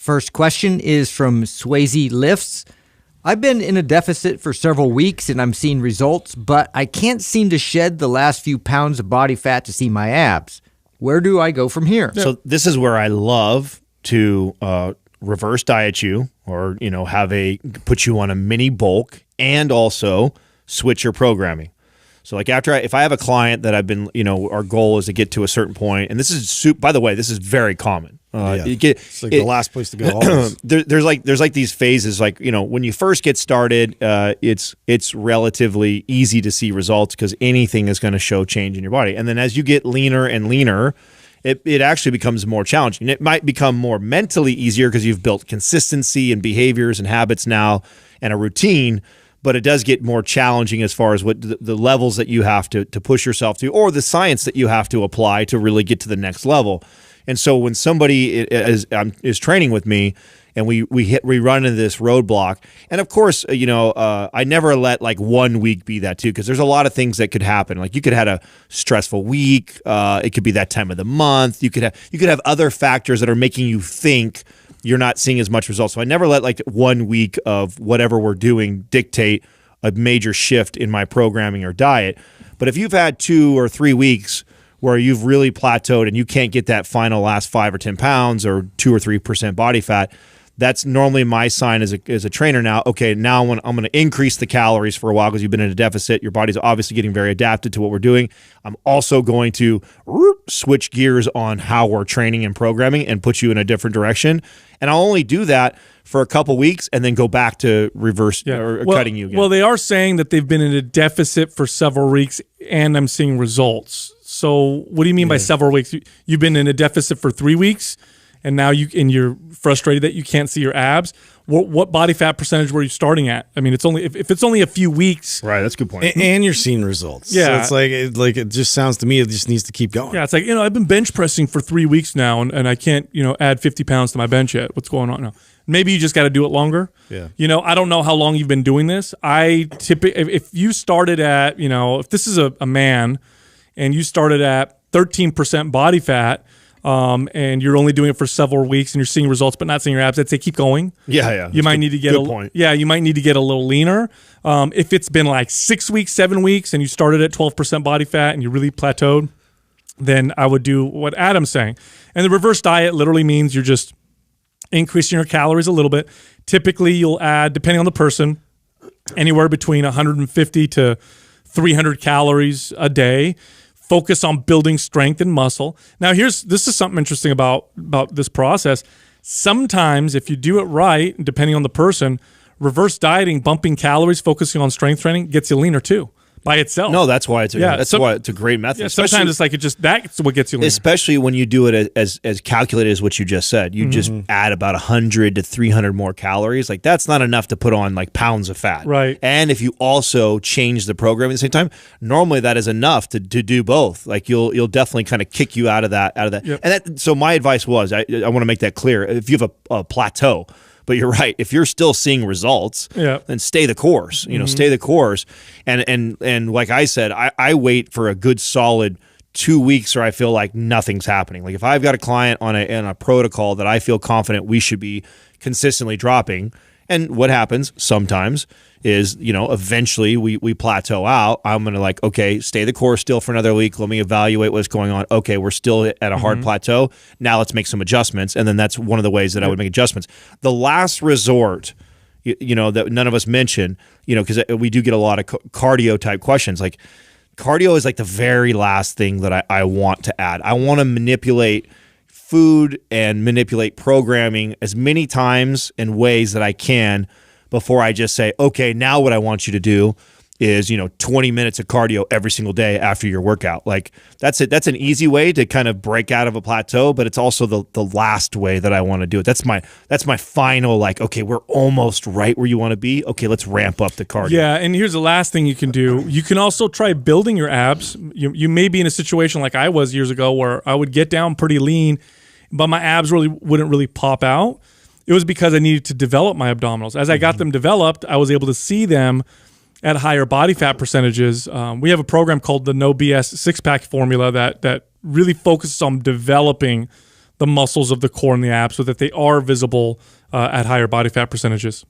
First question is from Swayze Lifts. I've been in a deficit for several weeks and I'm seeing results, but I can't seem to shed the last few pounds of body fat to see my abs. Where do I go from here? So this is where I love to reverse diet you, or put you on a mini bulk, and also switch your programming. So like if I have a client that I've been, our goal is to get to a certain point, and this is, by the way, this is very common. It's like the last place to go. Always. There's like these phases, like, when you first get started, it's relatively easy to see results because anything is going to show change in your body. And then as you get leaner and leaner, it actually becomes more challenging. It might become more mentally easier because you've built consistency and behaviors and habits now and a routine. But it does get more challenging as far as what the levels that you have to push yourself to, or the science that you have to apply to really get to the next level. And so when somebody is training with me and we run into this roadblock, and of course, I never let like 1 week be that too, because there's a lot of things that could happen. Like you could have had a stressful week. It could be that time of the month. You could have other factors that are making you think you're not seeing as much results. So I never let like 1 week of whatever we're doing dictate a major shift in my programming or diet. But if you've had 2 or 3 weeks where you've really plateaued and you can't get that final last 5 or 10 pounds or 2 or 3% body fat, that's normally my sign as a trainer now. Okay, now I'm going to increase the calories for a while because you've been in a deficit. Your body's obviously getting very adapted to what we're doing. I'm also going to switch gears on how we're training and programming and put you in a different direction. And I'll only do that for a couple weeks and then go back to reverse or cutting you again. Well, they are saying that they've been in a deficit for several weeks and I'm seeing results. So what do you mean by several weeks? You've been in a deficit for 3 weeks? And now you're frustrated that you can't see your abs. What body fat percentage were you starting at? I mean, it's only if it's only a few weeks, right? That's a good point. And you're seeing results. Yeah, so it's like it just sounds to me it just needs to keep going. Yeah, it's like I've been bench pressing for 3 weeks now, and I can't add 50 pounds to my bench yet. What's going on now? Maybe you just got to do it longer. Yeah. I don't know how long you've been doing this. If you started at if this is a man, and you started at 13% body fat. And you're only doing it for several weeks and you're seeing results but not seeing your abs, I'd say keep going. Yeah. You might need to get you might need to get a little leaner. If it's been like 6 weeks, 7 weeks, and you started at 12% body fat and you really plateaued, then I would do what Adam's saying. And the reverse diet literally means you're just increasing your calories a little bit. Typically, you'll add, depending on the person, anywhere between 150 to 300 calories a day. Focus on building strength and muscle. Now, this is something interesting about this process. Sometimes, if you do it right, depending on the person, reverse dieting, bumping calories, focusing on strength training, gets you leaner too by itself. No, that's why it's a great method. Yeah, sometimes it's like that's what gets you leaner. Especially when you do it as calculated as what you just said. You just add about 100 to 300 more calories. Like that's not enough to put on like pounds of fat. Right. And if you also change the program at the same time, normally that is enough to do both. Like you'll definitely kind of kick you out of that. Yep. And so my advice was, I want to make that clear. If you have a plateau, but you're right. If you're still seeing results, then stay the course. Stay the course. And like I said, I wait for a good solid 2 weeks where I feel like nothing's happening. Like if I've got a client on a protocol that I feel confident we should be consistently dropping, and what happens sometimes is, eventually we plateau out. I'm going to okay, stay the course still for another week. Let me evaluate what's going on. Okay, we're still at a hard plateau. Now let's make some adjustments. And then that's one of the ways that I would make adjustments. The last resort, that none of us mention, because we do get a lot of cardio type questions. Like cardio is like the very last thing that I want to add. I want to manipulate food and manipulate programming as many times and ways that I can before I just say, okay, now what I want you to do is, 20 minutes of cardio every single day after your workout. Like that's it. That's an easy way to kind of break out of a plateau, but it's also the last way that I want to do it. That's my final, okay, we're almost right where you want to be. Okay, let's ramp up the cardio. Yeah, and here's the last thing you can do. You can also try building your abs. You may be in a situation like I was years ago where I would get down pretty lean, but my abs wouldn't really pop out. It was because I needed to develop my abdominals. As I got them developed, I was able to see them at higher body fat percentages. We have a program called the No BS 6-pack formula that really focuses on developing the muscles of the core and the abs so that they are visible at higher body fat percentages.